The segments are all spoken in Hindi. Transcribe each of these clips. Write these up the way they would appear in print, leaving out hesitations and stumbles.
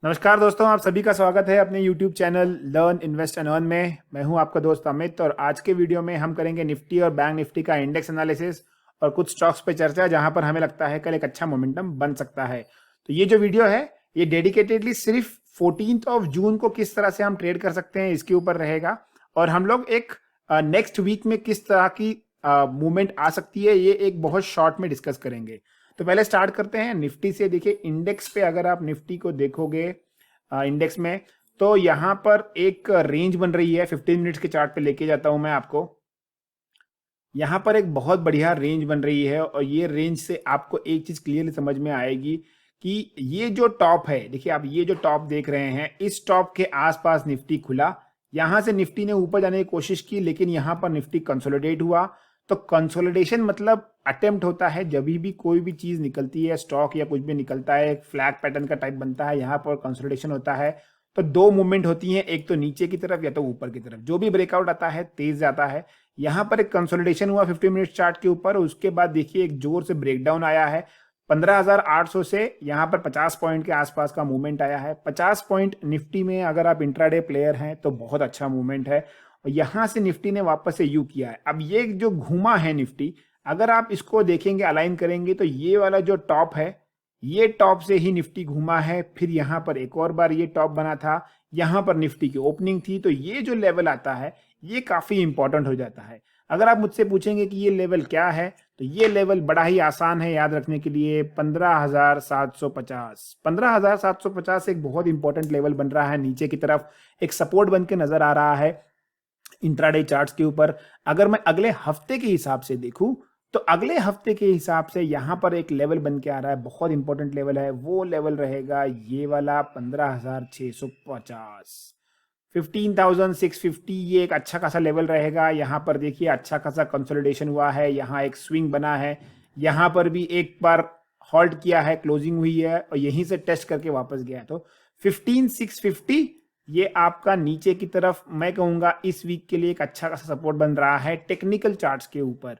नमस्कार दोस्तों, आप सभी का स्वागत है अपने YouTube channel learn invest and earn में। मैं हूं आपका दोस्त अमित और आज के वीडियो में हम करेंगे निफ्टी और बैंक निफ्टी का इंडेक्स एनालिसिस और कुछ स्टॉक्स पे चर्चा जहां पर हमें लगता है कल एक अच्छा मोमेंटम बन सकता है। तो ये जो वीडियो है ये डेडिकेटेडली सिर्फ 14 जून को किस तरह से हम ट्रेड कर सकते हैं इसके ऊपर रहेगा और हम लोग एक नेक्स्ट वीक में किस तरह की मूवमेंट आ सकती है ये एक बहुत शॉर्ट में डिस्कस करेंगे। तो पहले स्टार्ट करते हैं निफ्टी से। देखिए इंडेक्स पे अगर आप निफ्टी को देखोगे इंडेक्स में तो यहां पर एक रेंज बन रही है। 15 मिनट्स के चार्ट पे लेके जाता हूं मैं आपको। यहां पर एक बहुत बढ़िया रेंज बन रही है और ये रेंज से आपको एक चीज क्लियरली समझ में आएगी कि ये जो टॉप है, देखिए आप ये जो टॉप देख रहे हैं इस टॉप के आसपास निफ्टी खुला। यहां से निफ्टी ने ऊपर जाने की कोशिश की लेकिन यहां पर निफ्टी कंसोलिडेट हुआ। तो कंसोलिडेशन मतलब अटेम्प्ट होता है जब भी कोई भी चीज निकलती है, स्टॉक या कुछ भी निकलता है, एक फ्लैग पैटर्न का टाइप बनता है, यहाँ पर कंसोलिडेशन होता है। तो दो मूवमेंट होती हैं, एक तो नीचे की तरफ या तो ऊपर की तरफ। जो भी ब्रेकआउट आता है तेज जाता है। यहाँ पर एक कंसोलिडेशन हुआ 15 मिनट चार्ट के ऊपर, उसके बाद देखिए एक जोर से ब्रेकडाउन आया है 15,800 से यहाँ पर 50 पॉइंट के आसपास का मूवमेंट आया है। 50 पॉइंट निफ्टी में अगर आप इंट्राडे प्लेयर हैं तो बहुत अच्छा मूवमेंट है और यहां से निफ्टी ने वापस से यू किया है। अब ये जो घूमा है निफ्टी, अगर आप इसको देखेंगे अलाइन करेंगे तो ये वाला जो टॉप है ये टॉप से ही निफ्टी घूमा है। फिर यहाँ पर एक और बार ये टॉप बना था, यहाँ पर निफ्टी की ओपनिंग थी। तो ये जो लेवल आता है ये काफी इंपॉर्टेंट हो जाता है। अगर आप मुझसे पूछेंगे कि ये लेवल क्या है तो ये लेवल बड़ा ही आसान है याद रखने के लिए, 15,750। 15,750 एक बहुत इंपॉर्टेंट लेवल बन रहा है नीचे की तरफ, एक सपोर्ट बन के नजर आ रहा है इंट्राडे चार्ट्स के ऊपर। अगर मैं अगले हफ्ते के हिसाब से देखूं तो अगले हफ्ते के हिसाब से यहां पर एक लेवल बन के आ रहा है, बहुत इंपॉर्टेंट लेवल है। वो लेवल रहेगा ये वाला 15,650, 15,650। ये एक अच्छा खासा लेवल रहेगा। यहाँ पर देखिए अच्छा खासा कंसोलिडेशन हुआ है, यहाँ एक स्विंग बना है, यहाँ पर भी एक बार हॉल्ट किया है, क्लोजिंग हुई है और यहीं से टेस्ट करके वापस गया है। तो 15,650 ये आपका नीचे की तरफ मैं कहूंगा इस वीक के लिए एक अच्छा खासा सपोर्ट बन रहा है टेक्निकल चार्ट्स के ऊपर।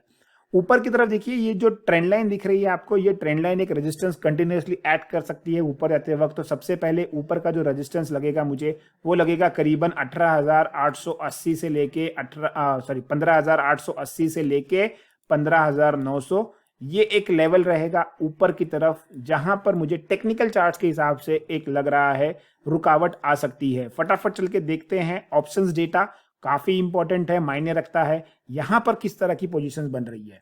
ऊपर की तरफ देखिए ये जो ट्रेंड लाइन दिख रही है आपको, ये ट्रेंड लाइन एक रेजिस्टेंस कंटिन्यूअसली ऐड कर सकती है ऊपर जाते वक्त। तो सबसे पहले ऊपर का जो रेजिस्टेंस लगेगा मुझे वो लगेगा करीबन 18,880 से लेके 15,880 से लेके 15,900। ये एक लेवल रहेगा ऊपर की तरफ जहां पर मुझे टेक्निकल चार्ट्स के हिसाब से एक लग रहा है रुकावट आ सकती है। फटाफट चल के देखते हैं। ऑप्शंस डेटा काफी इंपॉर्टेंट है, मायने रखता है यहां पर किस तरह की पोजीशंस बन रही है।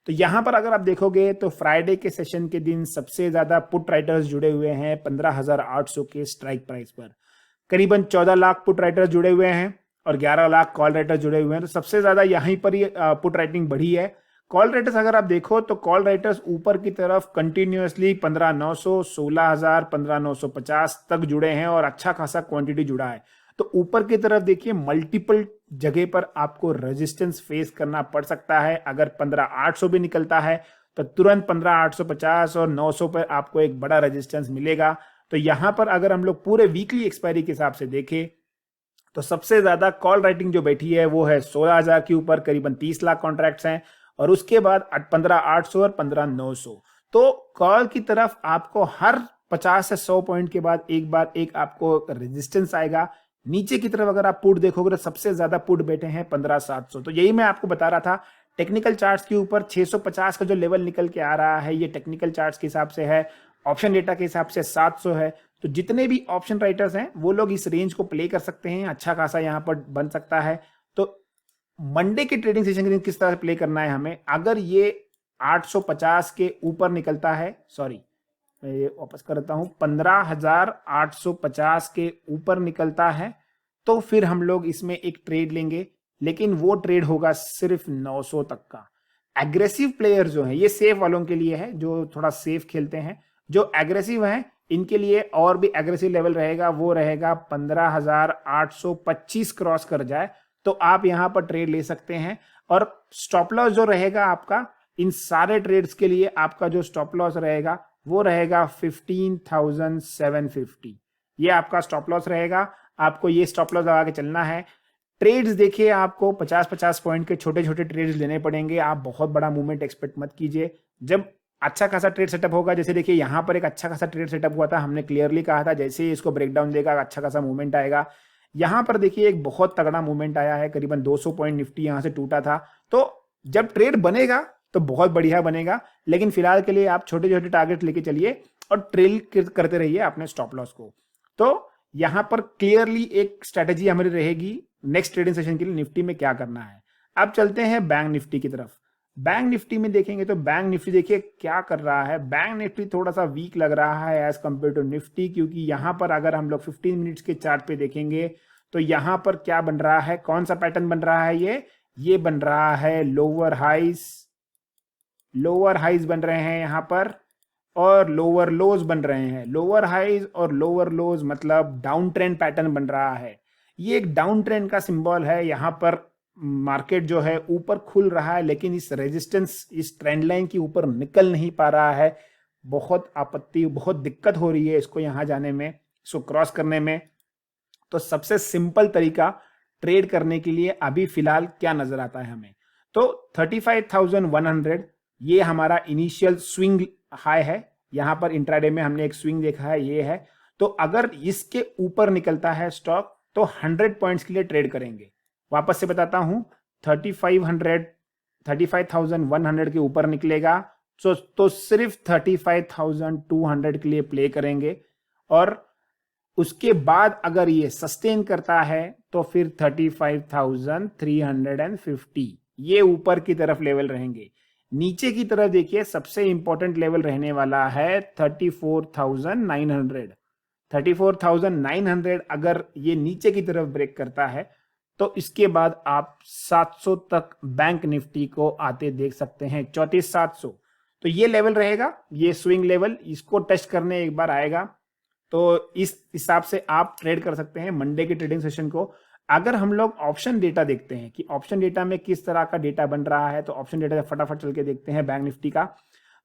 तो यहां पर अगर आप देखोगे तो फ्राइडे के सेशन के दिन सबसे ज्यादा पुट राइटर्स जुड़े हुए हैं 15,800 के स्ट्राइक प्राइस पर। करीबन 14 लाख पुट राइटर्स जुड़े हुए हैं और 11 लाख कॉल राइटर्स जुड़े हुए हैं। तो सबसे ज्यादा यहीं पर ही पुट राइटिंग बढ़ी है। कॉल राइटर्स अगर आप देखो तो कॉल राइटर्स ऊपर की तरफ कंटिन्यूअसली 15,900, 16,000, 15,950 तक जुड़े हैं और अच्छा खासा क्वांटिटी जुड़ा है। तो ऊपर की तरफ देखिए मल्टीपल जगह पर आपको रेजिस्टेंस फेस करना पड़ सकता है। अगर 15,800 भी निकलता है तो तुरंत 15,850 और 900 पर आपको एक बड़ा रेजिस्टेंस मिलेगा। तो यहां पर अगर हम लोग पूरे वीकली एक्सपायरी के हिसाब से देखें तो सबसे ज्यादा कॉल राइटिंग जो बैठी है वो है 16,000 के ऊपर, करीबन 30 लाख कॉन्ट्रैक्ट्स हैं और उसके बाद 15,800 और 15,900। तो कॉल की तरफ आपको हर 50 से 100 पॉइंट के बाद एक बार एक आपको रेजिस्टेंस आएगा। नीचे की तरफ अगर आप पुट देखोगे तो सबसे ज्यादा पुट बैठे हैं 15,700। तो यही मैं आपको बता रहा था टेक्निकल चार्ट्स के ऊपर 650 का जो लेवल निकल के आ रहा है ये टेक्निकल चार्ट्स के हिसाब से है, ऑप्शन डेटा के हिसाब से 700 है। तो जितने भी ऑप्शन राइटर्स हैं वो लोग इस रेंज को प्ले कर सकते हैं, अच्छा खासा यहाँ पर बन सकता है। तो मंडे के ट्रेडिंग सेशन के दिन किस तरह से प्ले करना है हमें, अगर ये 850 के ऊपर निकलता है, सॉरी मैं ये वापस करता हूं, 15,850 के ऊपर निकलता है तो फिर हम लोग इसमें एक ट्रेड लेंगे, लेकिन वो ट्रेड होगा सिर्फ 900 तक का। एग्रेसिव प्लेयर जो है, ये सेफ वालों के लिए है जो थोड़ा सेफ खेलते हैं। जो एग्रेसिव हैं इनके लिए और भी एग्रेसिव लेवल रहेगा, वो रहेगा 15,825 क्रॉस कर जाए तो आप यहां पर ट्रेड ले सकते हैं। और स्टॉप लॉस जो रहेगा आपका इन सारे ट्रेड्स के लिए, आपका जो स्टॉप लॉस रहेगा वो रहेगा 15,750। ये आपका स्टॉप लॉस रहेगा। आपको ये स्टॉप लॉस लगा के चलना है। ट्रेड्स देखिए आपको 50-50 पॉइंट के छोटे छोटे ट्रेड्स लेने पड़ेंगे। आप बहुत बड़ा मूवमेंट एक्सपेक्ट मत कीजिए। जब अच्छा खासा ट्रेड सेटअप होगा। जैसे देखिए यहाँ पर एक अच्छा खासा ट्रेड सेटअप हुआ था, हमने क्लियरली कहा था जैसे ही इसको ब्रेकडाउन देगा अच्छा खासा मूवमेंट आएगा। यहाँ पर देखिए एक बहुत तगड़ा मूवमेंट आया है, करीबन 200 पॉइंट निफ्टी यहाँ से टूटा था। तो जब ट्रेड बनेगा तो बहुत बढ़िया बनेगा, लेकिन फिलहाल के लिए आप छोटे छोटे टारगेट लेके चलिए और ट्रेल करते रहिए अपने स्टॉप लॉस को। तो यहाँ पर क्लियरली एक स्ट्रेटेजी हमारी रहेगी नेक्स्ट ट्रेडिंग सेशन के लिए निफ्टी में क्या करना है। अब चलते हैं बैंक निफ्टी की तरफ। बैंक निफ्टी में देखेंगे तो बैंक निफ्टी देखिए क्या कर रहा है। बैंक निफ्टी थोड़ा सा वीक लग रहा है एज कंपेयर टू निफ्टी, क्योंकि यहाँ पर अगर हम लोग 15 मिनट्स के चार्ट पे देखेंगे तो यहाँ पर क्या बन रहा है, कौन सा पैटर्न बन रहा है, ये बन रहा है लोअर हाइज बन रहे हैं यहाँ पर, और लोअर लोज बन रहे हैं। लोअर हाइज और लोअर लोज मतलब डाउन ट्रेंड पैटर्न बन रहा है। ये एक डाउन ट्रेंड का सिंबल है। यहाँ पर मार्केट जो है ऊपर खुल रहा है, लेकिन इस रेजिस्टेंस, इस ट्रेंड लाइन के ऊपर निकल नहीं पा रहा है। बहुत आपत्ति, बहुत दिक्कत हो रही है इसको यहाँ जाने में, इसको क्रॉस करने में। तो सबसे सिंपल तरीका ट्रेड करने के लिए अभी फिलहाल क्या नजर आता है हमें, तो 35,100 ये हमारा इनिशियल स्विंग हाई है। यहां पर इंट्राडे में हमने एक स्विंग देखा है, ये है। तो अगर इसके ऊपर निकलता है स्टॉक तो 100 पॉइंट्स के लिए ट्रेड करेंगे। वापस से बताता हूं, 35,100 के ऊपर निकलेगा तो सिर्फ 35,200 के लिए प्ले करेंगे, और उसके बाद अगर ये सस्टेन करता है तो फिर 35,350 ये ऊपर की तरफ लेवल रहेंगे। नीचे की तरफ देखिए सबसे इंपॉर्टेंट लेवल रहने वाला है 34,900। 34,900 अगर ये नीचे की तरफ ब्रेक करता है तो इसके बाद आप 700 तक बैंक निफ्टी को आते देख सकते हैं, 34,700। तो ये लेवल रहेगा, ये स्विंग लेवल, इसको टेस्ट करने एक बार आएगा। तो इस हिसाब से आप ट्रेड कर सकते हैं मंडे के ट्रेडिंग सेशन को। अगर हम लोग ऑप्शन डेटा देखते हैं कि ऑप्शन डेटा में किस तरह का डेटा बन रहा है, तो ऑप्शन डेटा फटाफट चल के देखते हैं बैंक निफ्टी का।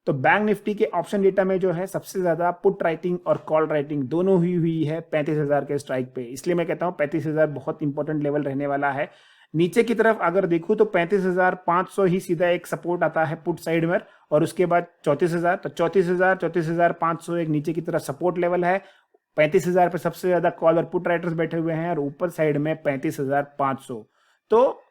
तो बैंक निफ्टी के ऑप्शन डेटा में जो है सबसे ज्यादा पुट राइटिंग और कॉल राइटिंग दोनों हुई है 35,000 के स्ट्राइक पे। इसलिए मैं कहता हूं 35,000 बहुत इंपॉर्टेंट लेवल रहने वाला है। नीचे की तरफ अगर देखूं तो 35,500 ही सीधा एक सपोर्ट आता है पुट साइड में, और उसके बाद 34,000। तो 34,500 एक नीचे की तरफ सपोर्ट लेवल है। 35,000 पे सबसे ज्यादा कॉल और पुट राइटर्स बैठे हुए हैं, और ऊपर साइड में 35,500। तो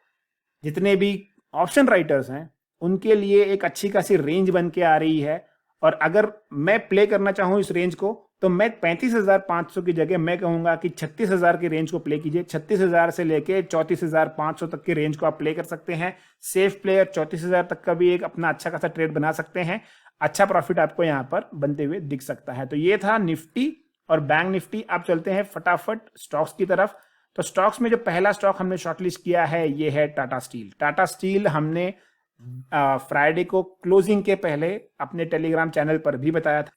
जितने भी ऑप्शन राइटर्स हैं उनके लिए एक अच्छी खासी रेंज बन के आ रही है। और अगर मैं प्ले करना चाहूं इस रेंज को तो मैं 35,500 की जगह मैं कहूंगा कि 36,000 की रेंज को प्ले कीजिए। 36,000 से लेके 34,500 तक की रेंज को आप प्ले कर सकते हैं। सेफ प्लेयर 34,000 तक का भी एक अपना अच्छा खासा ट्रेड बना सकते हैं। अच्छा प्रॉफिट आपको यहाँ पर बनते हुए दिख सकता है। तो ये था निफ्टी और बैंक निफ्टी। आप चलते हैं फटाफट स्टॉक्स की तरफ। तो स्टॉक्स में जो पहला स्टॉक हमने शॉर्टलिस्ट किया है ये है टाटा स्टील। टाटा स्टील हमने फ्राइडे को क्लोजिंग के पहले अपने टेलीग्राम चैनल पर भी बताया था।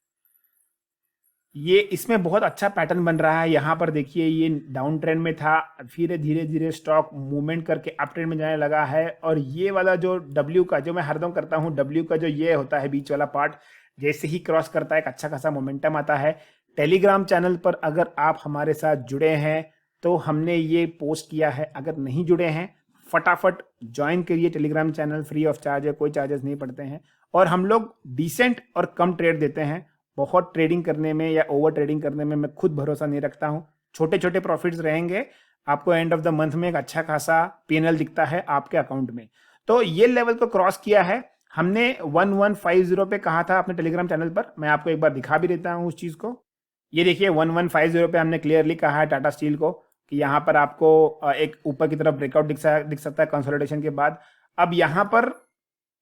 ये इसमें बहुत अच्छा पैटर्न बन रहा है। यहाँ पर देखिए ये डाउन ट्रेंड में था, फिर धीरे धीरे स्टॉक मूवमेंट करके अप ट्रेंड में जाने लगा है। और ये वाला जो डब्ल्यू का, जो मैं हरदम करता हूँ, डब्ल्यू का जो ये होता है बीच वाला पार्ट, जैसे ही क्रॉस करता है एक अच्छा खासा मोमेंटम आता है। टेलीग्राम चैनल पर अगर आप हमारे साथ जुड़े हैं तो हमने ये पोस्ट किया है, अगर नहीं जुड़े हैं फटाफट ज्वाइन करिए Telegram channel, free of charge है, कोई चार्जेस नहीं पड़ते हैं। और हम लोग डिसेंट और कम ट्रेड देते हैं। बहुत ट्रेडिंग करने में या ओवर ट्रेडिंग करने में मैं खुद भरोसा नहीं रखता हूं। छोटे छोटे प्रॉफिट्स रहेंगे, आपको एंड ऑफ द मंथ में एक अच्छा खासा पीएनएल दिखता है आपके अकाउंट में। तो ये लेवल को क्रॉस किया है हमने 1150 पे कहा था अपने टेलीग्राम चैनल पर। मैं आपको एक बार दिखा भी देता हूं उस चीज को। ये देखिए 1150 पे हमने क्लियरली कहा है टाटा स्टील को कि यहाँ पर आपको एक ऊपर की तरफ ब्रेकआउट दिख सकता है कंसोलिडेशन के बाद। अब यहाँ पर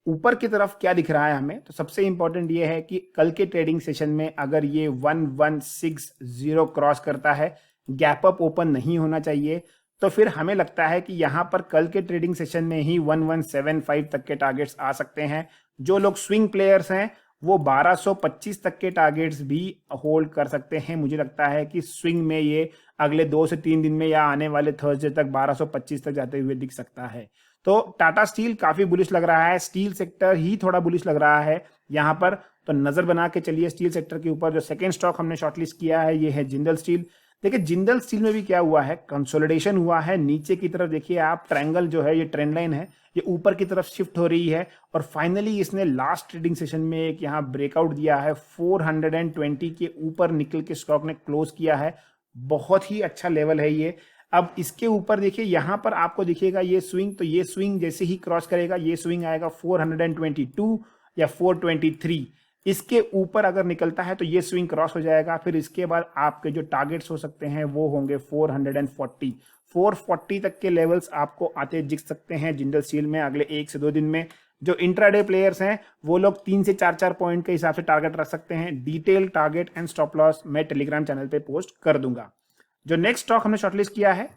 ऊपर की तरफ क्या दिख रहा है हमें, तो सबसे इंपॉर्टेंट ये है कि कल के ट्रेडिंग सेशन में अगर ये 1160 क्रॉस करता है, गैप अप ओपन नहीं होना चाहिए, तो फिर हमें लगता है कि यहाँ पर कल के ट्रेडिंग सेशन में ही 1175 तक के टारगेट्स आ सकते हैं। जो लोग स्विंग प्लेयर्स हैं वो 1225 तक के टारगेट्स भी होल्ड कर सकते हैं। मुझे लगता है कि स्विंग में ये अगले 2 से 3 दिन में या आने वाले थर्सडे तक 1225 तक जाते हुए दिख सकता है। तो टाटा स्टील काफी बुलिश लग रहा है, स्टील सेक्टर ही थोड़ा बुलिश लग रहा है यहाँ पर। तो नजर बना के चलिए स्टील सेक्टर के ऊपर। जो सेकेंड स्टॉक हमने शॉर्टलिस्ट किया है ये है जिंदल स्टील। देखिए जिंदल स्टील में भी क्या हुआ है, कंसोलिडेशन हुआ है। नीचे की तरफ देखिए आप, ट्रायंगल जो है, ये ट्रेंड लाइन है, ये ऊपर की तरफ शिफ्ट हो रही है और फाइनली इसने लास्ट ट्रेडिंग सेशन में एक यहाँ ब्रेकआउट दिया है। 420 के ऊपर निकल के स्टॉक ने क्लोज किया है। बहुत ही अच्छा लेवल है ये। अब इसके ऊपर देखिए यहाँ पर आपको दिखेगा ये स्विंग, तो ये स्विंग जैसे ही क्रॉस करेगा ये स्विंग आएगा 422 या 423। इसके ऊपर अगर निकलता है तो ये स्विंग क्रॉस हो जाएगा। फिर इसके बाद आपके जो टारगेट्स हो सकते हैं वो होंगे 440 तक के लेवल्स आपको आते दिख सकते हैं जिंदल स्टील में अगले 1 से 2 दिन में। जो इंट्राडे प्लेयर्स हैं वो लोग 3 से 4 पॉइंट के हिसाब से टारगेट रख सकते हैं। Detail target and stop loss मैं टेलीग्राम चैनल पे पोस्ट कर दूंगा। जो नेक्स्ट स्टॉक हमने शॉर्टलिस्ट किया है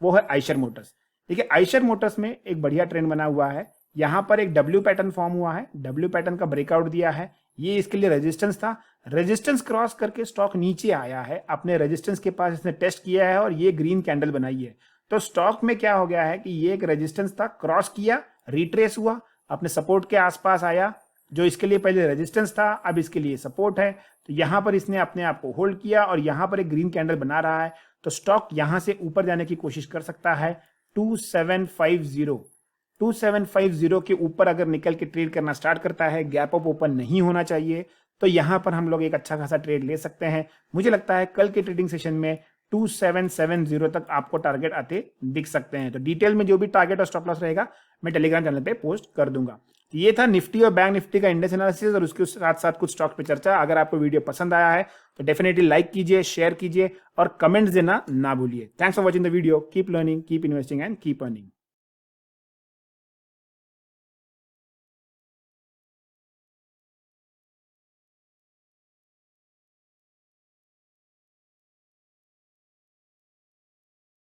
वो है आइशर मोटर्स। देखिए आइशर मोटर्स में एक बढ़िया ट्रेंड बना हुआ है। यहाँ पर एक डब्ल्यू पैटर्न फॉर्म हुआ है, डब्ल्यू पैटर्न का ब्रेकआउट दिया है। ये इसके लिए रेजिस्टेंस था, रेजिस्टेंस क्रॉस करके स्टॉक नीचे आया है। अपने रेजिस्टेंस के पास इसने टेस्ट किया है और ये ग्रीन कैंडल बनाई है। तो स्टॉक में क्या हो गया है कि ये एक रेजिस्टेंस था, क्रॉस किया, रिट्रेस हुआ, अपने सपोर्ट के आसपास आया। जो इसके लिए पहले रेजिस्टेंस था अब इसके लिए सपोर्ट है। तो यहाँ पर इसने अपने आप को होल्ड किया और यहाँ पर एक ग्रीन कैंडल बना रहा है। तो स्टॉक यहाँ से ऊपर जाने की कोशिश कर सकता है। 2750 के ऊपर अगर निकल के ट्रेड करना स्टार्ट करता है, गैप अप ओपन नहीं होना चाहिए, तो यहाँ पर हम लोग एक अच्छा खासा ट्रेड ले सकते हैं। मुझे लगता है कल के ट्रेडिंग सेशन में 2770 तक आपको टारगेट आते दिख सकते हैं। तो डिटेल में जो भी टारगेट और स्टॉप लॉस रहेगा मैं टेलीग्राम चैनल पे पोस्ट कर दूंगा। ये था निफ्टी और बैंक निफ्टी का इंडेक्स एनालिसिस और उसके साथ साथ कुछ स्टॉक पे चर्चा। अगर आपको वीडियो पसंद आया है तो डेफिनेटली लाइक कीजिए, शेयर कीजिए और कमेंट्स देना ना भूलिए। Thanks for watching the video. Keep learning, keep investing and keep earning.